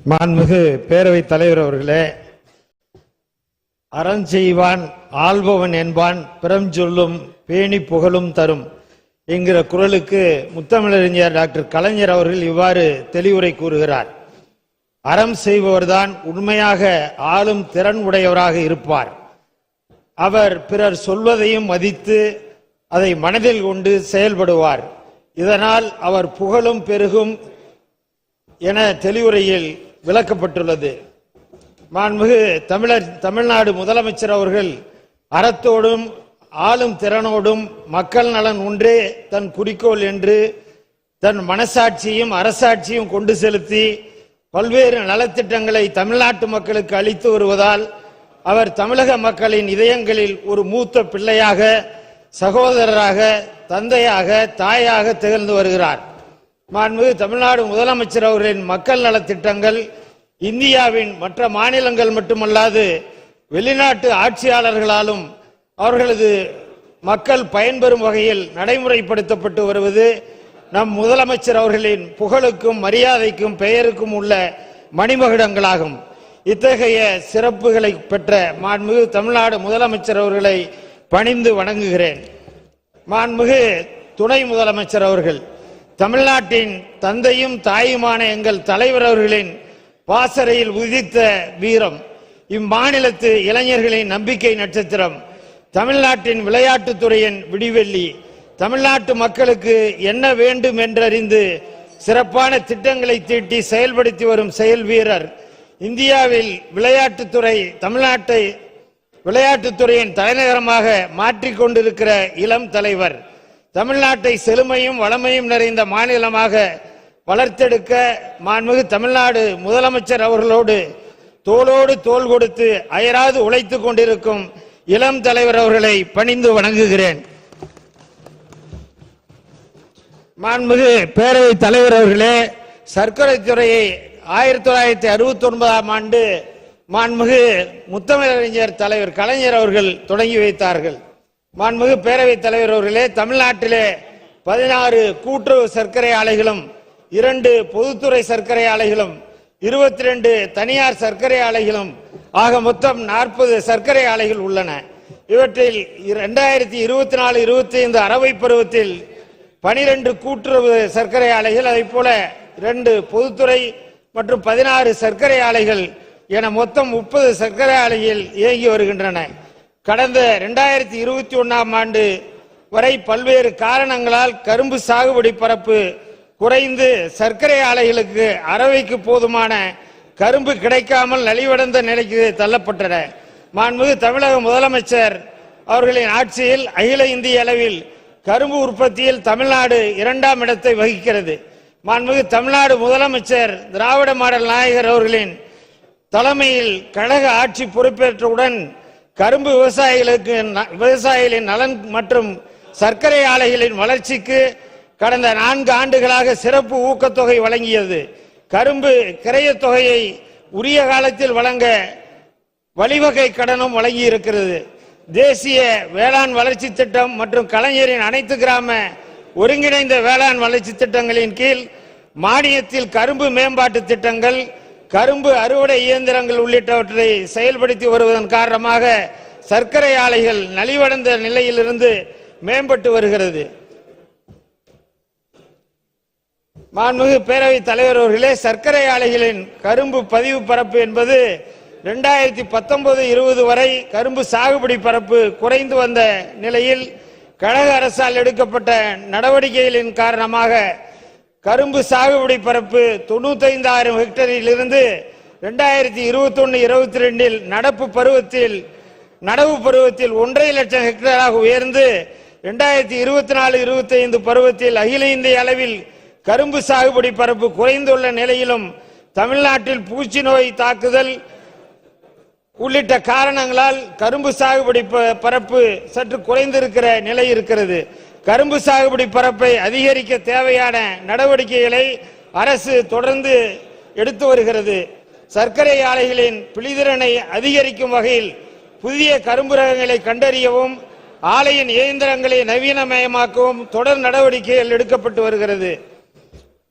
மாண்புமிகு பேரவைத் தலைவர் அவர்களே, அறம் செய்வான் ஆள்பவன் என்பான் பிறம் சொல்லும் பேணி புகழும் தரும் என்கிற குரலுக்கு முத்தமிழறிஞர் டாக்டர் கலைஞர் அவர்கள் இவ்வாறு தெளிவுரை கூறுகிறார். அறம் செய்பவர்தான் உண்மையாக ஆளும் திறன் உடையவராக இருப்பார். அவர் பிறர் சொல்வதையும் மதித்து அதை மனதில் கொண்டு செயல்படுவார். இதனால் அவர் புகழும் பெருகும் என தெளிவுரையில் விளக்கப்பட்டுள்ளது. மாண்புமிகு தமிழ்நாடு முதலமைச்சர் அவர்கள் அறத்தோடும் ஆளும் திறனோடும் மக்கள் நலன் ஒன்றே தன் குறிக்கோள் என்று தன் மனசாட்சியும் அரசாட்சியும் கொண்டு செலுத்தி பல்வேறு நலத்திட்டங்களை தமிழ்நாட்டு மக்களுக்கு அளித்து வருவதால் அவர் தமிழக மக்களின் இதயங்களில் ஒரு மூத்த பிள்ளையாக, சகோதரராக, தந்தையாக, தாயாக திகழ்ந்து வருகிறார். மாண்புமிகு தமிழ்நாடு முதலமைச்சர் அவர்களின் மக்கள் நலத்திட்டங்கள் இந்தியாவின் மற்ற மாநிலங்கள் மட்டுமல்லாது வெளிநாட்டு ஆட்சியாளர்களாலும் அவர்களது மக்கள் பயன்பெறும் வகையில் நடைமுறைப்படுத்தப்பட்டு வருவது நம் முதலமைச்சர் அவர்களின் புகழுக்கும் மரியாதைக்கும் பெயருக்கும் உள்ள மணிமகுடங்களாகும். இத்தகைய சிறப்புகளை பெற்ற மாண்புமிகு தமிழ்நாடு முதலமைச்சர் அவர்களை பணிந்து வணங்குகிறேன். மாண்புமிகு துணை முதலமைச்சர் அவர்கள், தமிழ்நாட்டின் தந்தையும் தாயுமான எங்கள் தலைவர் அவர்களின் பாசறையில் உதித்த வீரம், இம்மாநிலத்து இளைஞர்களின் நம்பிக்கை நட்சத்திரம், தமிழ்நாட்டின் விளையாட்டுத்துறையின் விடிவெள்ளி, தமிழ்நாட்டு மக்களுக்கு என்ன வேண்டும் என்றறிந்து சிறப்பான திட்டங்களை தீட்டி செயல்படுத்தி வரும் செயல் வீரர், இந்தியாவில் தமிழ்நாட்டை விளையாட்டுத்துறையின் தலைநகரமாக மாற்றிக்கொண்டிருக்கிற இளம் தலைவர், தமிழ்நாட்டை செழுமையும் வளமையும் நிறைந்த மாநிலமாக வளர்த்தெடுக்க மாண்புமிகு தமிழ்நாடு முதலமைச்சர் அவர்களோடு தோளோடு தோள் கொடுத்து அயராது உழைத்துக் கொண்டிருக்கும் இளம் தலைவர் அவர்களை பணிந்து வணங்குகிறேன். மாண்புமிகு பேரவைத் தலைவர் அவர்களே, சர்க்கரை துறையை 1969ஆம் ஆண்டு மாண்புமிகு முத்தமிழறிஞர் தலைவர் கலைஞர் அவர்கள் தொடங்கி வைத்தார்கள். மாண்புமிகு பேரவைத் தலைவர் அவர்களே, தமிழ்நாட்டிலே 16 கூட்டுறவு சர்க்கரை ஆலைகளும் 2 பொதுத்துறை சர்க்கரை ஆலைகளும் 22 தனியார் சர்க்கரை ஆலைகளும் ஆக மொத்தம் 40 சர்க்கரை ஆலைகள் உள்ளன. இவற்றில் 2024-25 அரவை பருவத்தில் 12 கூட்டுறவு சர்க்கரை ஆலைகள், அதை போல 2 பொதுத்துறை மற்றும் 16 சர்க்கரை ஆலைகள் என மொத்தம் 30 சர்க்கரை ஆலைகள் இயங்கி வருகின்றன. கடந்த 2021ஆம் ஆண்டு வரை பல்வேறு காரணங்களால் கரும்பு சாகுபடி பரப்பு குறைந்து சர்க்கரை ஆலைகளுக்கு அரவைக்கு போதுமான கரும்பு கிடைக்காமல் நலிவடைந்த நிலைக்கு தள்ளப்பட்டன. மாண்புமிகு தமிழக முதலமைச்சர் அவர்களின் ஆட்சியில் அகில இந்திய அளவில் கரும்பு உற்பத்தியில் தமிழ்நாடு 2ஆம் இடத்தை வகிக்கிறது. மாண்புமிகு தமிழ்நாடு முதலமைச்சர் திராவிட மாடல் நாயகர் அவர்களின் தலைமையில் கழக ஆட்சி பொறுப்பேற்றவுடன் கரும்பு விவசாயிகளின் நலன் மற்றும் சர்க்கரை ஆலைகளின் வளர்ச்சிக்கு கடந்த 4 ஆண்டுகளாக சிறப்பு ஊக்கத்தொகை வழங்கியது. கரும்பு கிரையத் தொகையை உரிய காலத்தில் வழங்க வழிவகை கடனும் வழங்கி இருக்கிறது. தேசிய வேளாண் வளர்ச்சி திட்டம் மற்றும் கலைஞரின் அனைத்து கிராம ஒருங்கிணைந்த வேளாண் வளர்ச்சி திட்டங்களின் கீழ் மானியத்தில் கரும்பு மேம்பாட்டு திட்டங்கள், கரும்பு அறுவடை இயந்திரங்கள் உள்ளிட்டவற்றை செயல்படுத்தி வருவதன் காரணமாக சர்க்கரை ஆலைகள் நலிவடைந்த நிலையிலிருந்து மேம்பட்டு வருகிறது. மாண்புமிகு பேரவைத் தலைவர் அவர்களே, சர்க்கரை ஆலைகளின் கரும்பு பதிவு பரப்பு என்பது 2019-20 வரை கரும்பு சாகுபடி பரப்பு குறைந்து வந்த நிலையில் கழக அரசால் எடுக்கப்பட்ட நடவடிக்கைகளின் காரணமாக கரும்பு சாகுபடி பரப்பு 95,000 ஹெக்டேரில் இருந்து 2021-22 நடப்பு பருவத்தில் 1.5 லட்சம் ஹெக்டேராக உயர்ந்து 2024-25 பருவத்தில் அகில இந்திய அளவில் கரும்பு சாகுபடி பரப்பு குறைந்துள்ள நிலையிலும் தமிழ்நாட்டில் பூச்சி நோய் தாக்குதல் உள்ளிட்ட காரணங்களால் கரும்பு சாகுபடி பரப்பு சற்று குறைந்திருக்கிற நிலை இருக்கிறது. கரும்பு சாகுபடி பரப்பை அதிகரிக்க தேவையான நடவடிக்கைகளை அரசு தொடர்ந்து எடுத்து வருகிறது. சர்க்கரை ஆலைகளின் பிழிதிறனை அதிகரிக்கும் வகையில் புதிய கரும்பு ரகங்களை கண்டறியவும் ஆலையின் இயந்திரங்களை நவீனமயமாக்கவும் தொடர் நடவடிக்கைகள் எடுக்கப்பட்டு வருகிறது.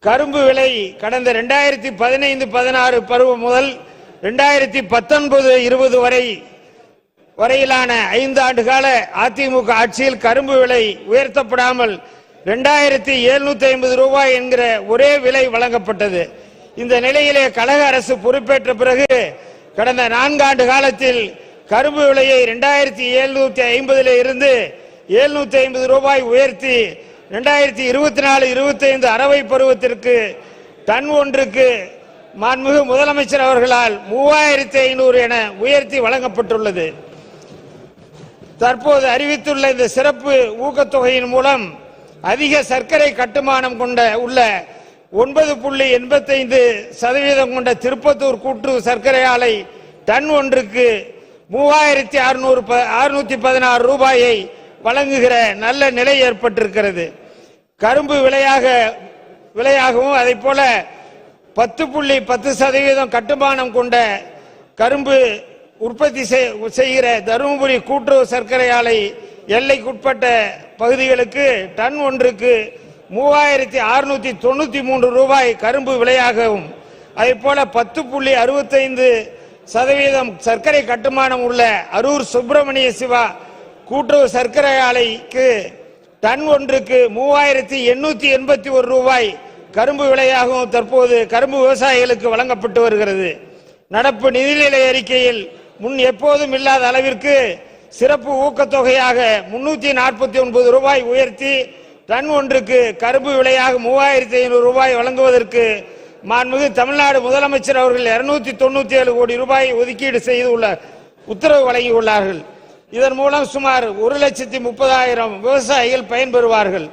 கரும்பு விலை கடந்த 2015-16 பருவம் முதல் 2019-20 வரையிலான 5 ஆண்டு கால அதிமுக ஆட்சியில் கரும்பு விலை உயர்த்தப்படாமல் 2750 ரூபாய் என்கிற ஒரே விலை வழங்கப்பட்டது. இந்த நிலையிலே கழக அரசு பொறுப்பேற்ற பிறகு கடந்த 4 ஆண்டு காலத்தில் கரும்பு விலையை 2750 இருந்து 750 ரூபாய் உயர்த்தி 2024-25 அரவை பருவத்திற்கு டன் ஒன்றுக்கு மாண்புமிகு முதலமைச்சர் அவர்களால் 3500 என உயர்த்தி வழங்கப்பட்டுள்ளது. தற்போது அறிவித்துள்ள இந்த சிறப்பு ஊக்கத்தொகையின் மூலம் அதிக சர்க்கரை கட்டுமானம் கொண்ட உள்ள 9.85% கொண்ட திருப்பத்தூர் கூட்டுறவு சர்க்கரை ஆலை டன் ஒன்றுக்கு 3616 ரூபாயை வழங்குகிற நல்ல நிலை ஏற்பட்டிருக்கிறது. கரும்பு விலையாகவும் அதை போல 10.10% கட்டுமானம் கொண்ட கரும்பு உற்பத்தி செய்கிற தருமபுரி கூட்டுறவு சர்க்கரை ஆலை எல்லைக்குட்பட்ட பகுதிகளுக்கு டன் ஒன்றுக்கு 3693 ரூபாய் கரும்பு விலையாகவும் அதை போல 10.65% சர்க்கரை கட்டுமானம் உள்ள அரூர் சுப்பிரமணிய சிவா கூட்டுறவு சர்க்கரை ஆலைக்கு டன் ஒன்றுக்கு 3881 ரூபாய் கரும்பு விலையாகவும் தற்போது கரும்பு விவசாயிகளுக்கு வழங்கப்பட்டு வருகிறது. நடப்பு நிதிநிலை அறிக்கையில் முன் எப்போதும் இல்லாத அளவிற்கு சிறப்பு ஊக்கத்தொகையாக 349 ரூபாய் உயர்த்தி டன் ஒன்றுக்கு கரும்பு விலையாக 3500 ரூபாய் வழங்குவதற்கு மாண்புமிகு தமிழ்நாடு முதலமைச்சர் அவர்கள் 297 கோடி ரூபாய் ஒதுக்கீடு செய்துள்ள உத்தரவு வழங்கியுள்ளார்கள். இதன் மூலம் சுமார் 1,30,000 விவசாயிகள் பயன்பெறுவார்கள்.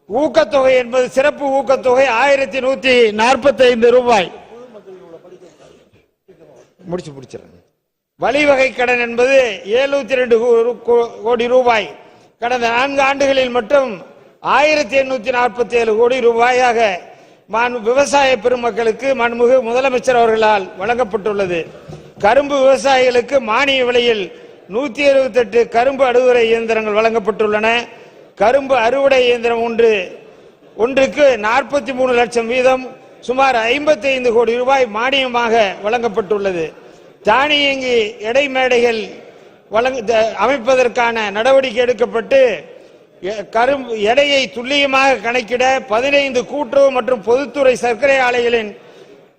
ஊக்கத்தொகை என்பது சிறப்பு ஊக்கத்தொகை 1145 ரூபாய். முடிச்சிடறேன். வழிவகை கடன் என்பது 72 கோடி ரூபாய். கடந்த 4 ஆண்டுகளில் மட்டும் 1847 கோடி ரூபாயாக விவசாய பெருமக்களுக்கு மாண்புமிகு முதலமைச்சர் அவர்களால் வழங்கப்பட்டுள்ளது. கரும்பு விவசாயிகளுக்கு மானிய விலையில் 178 கரும்பு அறுவடை இயந்திரங்கள் வழங்கப்பட்டுள்ளன. கரும்பு அறுவடை இயந்திரம் ஒன்றுக்கு 43 லட்சம் வீதம் சுமார் 55 கோடி ரூபாய் மானியமாக வழங்கப்பட்டுள்ளது. தானியங்கி எடை மேடைகள் அமைப்பதற்கான நடவடிக்கை எடுக்கப்பட்டு கரும்பு எடையை துல்லியமாக கணக்கிட 15 கூட்டுறவு மற்றும் பொதுத்துறை சர்க்கரை ஆலைகளின்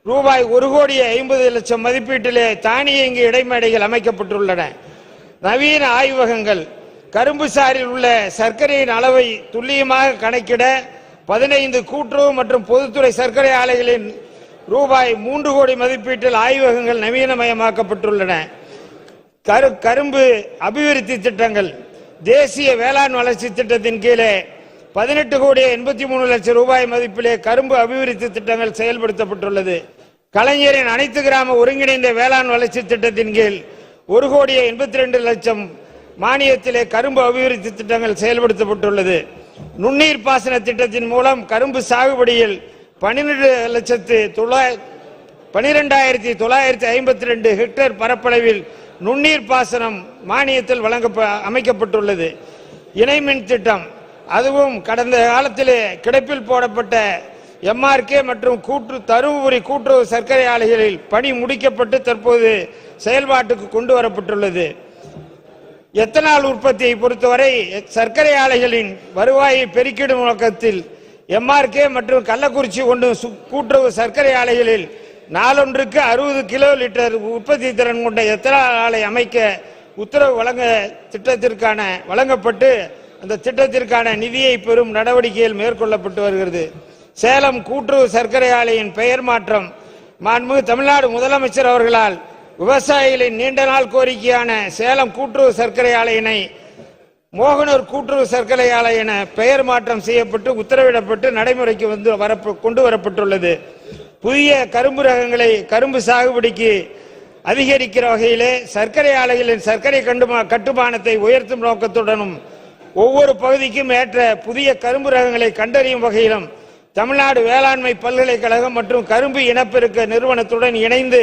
ரூபாய் 1,50,00,000 மதிப்பீட்டிலே தானியங்கி இடைமேடைகள் அமைக்கப்பட்டுள்ளன. நவீன ஆய்வகங்கள் கரும்பு சாரில் உள்ள சர்க்கரையின் அளவை துல்லியமாக கணக்கிட 15 கூட்டுறவு மற்றும் பொதுத்துறை சர்க்கரை ஆலைகளின் ரூபாய் 3 கோடி மதிப்பீட்டில் ஆய்வகங்கள் நவீனமயமாக்கப்பட்டுள்ளன. கரும்பு அபிவிருத்தி திட்டங்கள் தேசிய வேளாண் வளர்ச்சி திட்டத்தின் கீழே 18,83,00,000 ரூபாய் மதிப்பிலே கரும்பு அபிவிருத்தி திட்டங்கள் செயல்படுத்தப்பட்டுள்ளது. கலைஞரின் அனைத்து கிராம ஒருங்கிணைந்த வேளாண் வளர்ச்சி திட்டத்தின் கீழ் 1,82,00,000 மானியத்திலே கரும்பு அபிவிருத்தி திட்டங்கள் செயல்படுத்தப்பட்டுள்ளது. நுண்ணீர் பாசன திட்டத்தின் மூலம் கரும்பு சாகுபடியில் 12,952 ஹெக்டேர் பரப்பளவில் நுண்ணீர் பாசனம் மானியத்தில் அமைக்கப்பட்டுள்ளது. இணைமின் திட்டம் அதுவும் கடந்த காலத்திலே கிடப்பில் போடப்பட்ட எம்ஆர்கே மற்றும் தருமபுரி கூட்டுறவு சர்க்கரை ஆலைகளில் பணி முடிக்கப்பட்டு தற்போது செயல்பாட்டுக்கு கொண்டு வரப்பட்டுள்ளது. எத்தனால் உற்பத்தியை பொறுத்தவரை சர்க்கரை ஆலைகளின் வருவாயை பெருக்கிடும் நோக்கத்தில் எம்ஆர்கே மற்றும் கள்ளக்குறிச்சி கூட்டுறவு சர்க்கரை ஆலைகளில் நாளொன்றுக்கு 60 கிலோ லிட்டர் உற்பத்தி திறன் கொண்ட எத்தனால் ஆலை அமைக்க உத்தரவு வழங்கப்பட்டு அந்த திட்டத்திற்கான நிதியை பெறும் நடவடிக்கைகள் மேற்கொள்ளப்பட்டு வருகிறது. சேலம் கூட்டுறவு சர்க்கரை ஆலையின் பெயர் மாற்றம் மாண்புமிகு தமிழ்நாடு முதலமைச்சர் அவர்களால் விவசாயிகளின் நீண்ட நாள் கோரிக்கையான சேலம் கூட்டுறவு சர்க்கரை ஆலையினை மோகனூர் கூட்டுறவு சர்க்கரை ஆலை என பெயர் மாற்றம் செய்யப்பட்டு உத்தரவிடப்பட்டு நடைமுறைக்கு கொண்டு வரப்பட்டுள்ளது. புதிய கரும்பு ரகங்களை கரும்பு சாகுபடிக்கு அதிகரிக்கிற வகையிலே சர்க்கரை ஆலைகளின் சர்க்கரை கட்டுமானத்தை உயர்த்தும் நோக்கத்துடனும் ஒவ்வொரு பகுதிக்கும் ஏற்ற புதிய கரும்பு ரகங்களை கண்டறியும் வகையிலும் தமிழ்நாடு வேளாண்மை பல்கலைக்கழகம் மற்றும் கரும்பு இனப்பெருக்க நிறுவனத்துடன் இணைந்து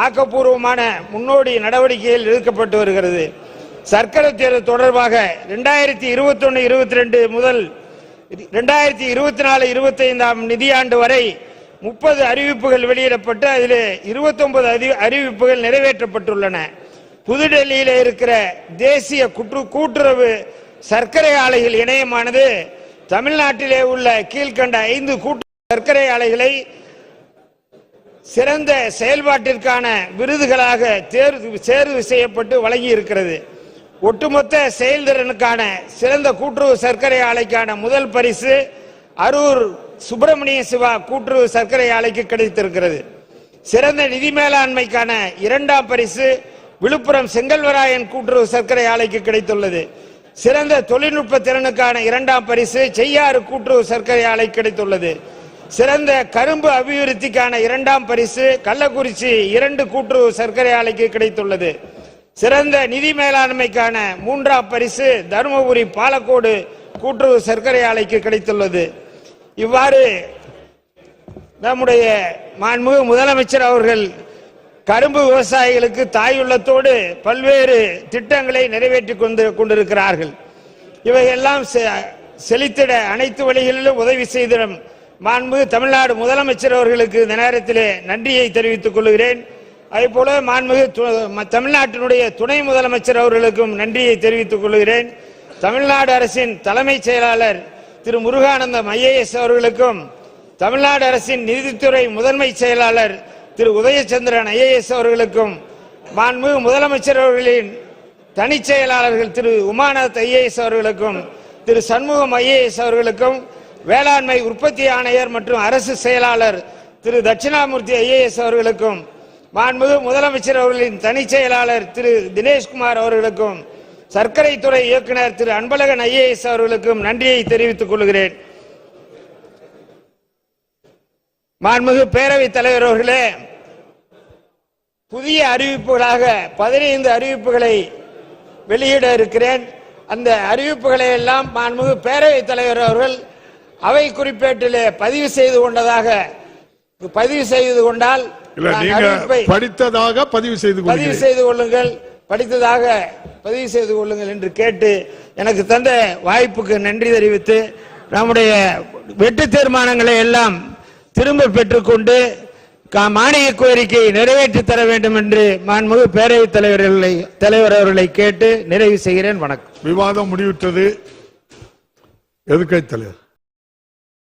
ஆக்கப்பூர்வமான முன்னோடி நடவடிக்கைகள் எடுக்கப்பட்டு வருகிறது. சர்க்கரை தேர்வு தொடர்பாக 2021-22 முதல் 2024-25 நிதியாண்டு வரை 30 அறிவிப்புகள் வெளியிடப்பட்டு அதில் 29 அறிவிப்புகள் நிறைவேற்றப்பட்டுள்ளன. புதுடெல்லியில் இருக்கிற தேசிய கூட்டுறவு சர்க்கரை ஆலைகள் இணையமானது தமிழ்நாட்டிலே உள்ள கீழ்கண்ட 5 கூட்டுறவு சர்க்கரை ஆலைகளை சிறந்த செயல்பாட்டிற்கான விருதுகளாக தேர்வு செய்யப்பட்டு வழங்கி இருக்கிறது. ஒட்டுமொத்த செயல்திறனுக்கான சிறந்த கூட்டுறவு சர்க்கரை ஆலைக்கான முதல் பரிசு அரூர் சுப்பிரமணிய சிவா கூட்டுறவு சர்க்கரை ஆலைக்கு கிடைத்திருக்கிறது. சிறந்த நிதி மேலாண்மைக்கான 2ஆம் பரிசு விழுப்புரம் செங்கல்வராயன் கூட்டுறவு சர்க்கரை ஆலைக்கு கிடைத்துள்ளது. சிறந்த தொழில்நுட்ப திறனுக்கான 2ஆம் பரிசு செய்யாறு கூட்டுறவு சர்க்கரை ஆலை கிடைத்துள்ளது. சிறந்த கரும்பு அபிவிருத்திக்கான 2ஆம் பரிசு கள்ளக்குறிச்சி 2 கூட்டுறவு சர்க்கரை ஆலைக்கு கிடைத்துள்ளது. சிறந்த நிதி மேலாண்மைக்கான 3ஆம் பரிசு தருமபுரி பாலக்கோடு கூட்டுறவு சர்க்கரை ஆலைக்கு கிடைத்துள்ளது. இவ்வாறு நம்முடைய மாண்புமிகு முதலமைச்சர் அவர்கள் கரும்பு விவசாயிகளுக்கு தாயுள்ளத்தோடு பல்வேறு திட்டங்களை நிறைவேற்றி கொண்டிருக்கிறார்கள். இவையெல்லாம் செழித்திட அனைத்து வழிகளிலும் உதவி செய்திடும் மாண்புமிகு தமிழ்நாடு முதலமைச்சர் அவர்களுக்கு இந்த நேரத்திலே நன்றியை தெரிவித்துக் கொள்கிறேன். அதேபோல மாண்புமிகு தமிழ்நாட்டினுடைய துணை முதலமைச்சர் அவர்களுக்கும் நன்றியை தெரிவித்துக் கொள்கிறேன். தமிழ்நாடு அரசின் தலைமைச் செயலாளர் திரு முருகானந்தம் IAS அவர்களுக்கும் தமிழ்நாடு அரசின் நிதித்துறை முதன்மை செயலாளர் திரு உதயச்சந்திரன் IAS அவர்களுக்கும் மாண்புமிகு முதலமைச்சர் அவர்களின் தனிச் செயலாளர்கள் திரு உமாநாத் IAS அவர்களுக்கும் திரு சண்முகம் IAS அவர்களுக்கும் வேளாண்மை உற்பத்தி ஆணையர் மற்றும் அரசு செயலாளர் திரு தட்சிணாமூர்த்தி IAS அவர்களுக்கும் மாண்புமிகு முதலமைச்சர் அவர்களின் தனிச் செயலாளர் திரு தினேஷ்குமார் அவர்களுக்கும் சர்க்கரை துறை இயக்குனர் திரு அன்பழகன் IAS அவர்களுக்கும் நன்றியை தெரிவித்துக் கொள்கிறேன். மாண்புமிகு பேரவைத் தலைவர் அவர்களே, புதிய அறிவிப்புகளாக 15 அறிவிப்புகளை வெளியிட இருக்கிறேன். அந்த அறிவிப்புகளை எல்லாம் மாண்புமிகு பேரவைத் தலைவர் அவர்கள் அவை குறிப்பேட்டிலே பதிவு செய்து கொண்டால் படித்ததாக பதிவு செய்து கொள்ளுங்கள், படித்ததாக பதிவு செய்து கொள்ளுங்கள் என்று கேட்டு எனக்கு தந்த வாய்ப்புக்கு நன்றி தெரிவித்து நம்முடைய வெட்டு தீர்மானங்களை எல்லாம் திரும்ப பெற்றுக்கொண்டு மானிய கோரிக்கை நிறைவேற்றி தர வேண்டும் என்று மாண்புமிகு பேரவைத் தலைவர் அவர்களை கேட்டு நிறைவு செய்கிறேன். வணக்கம். விவாதம் முடிவுற்றது. எதிர்க்கட்சி தலைவர்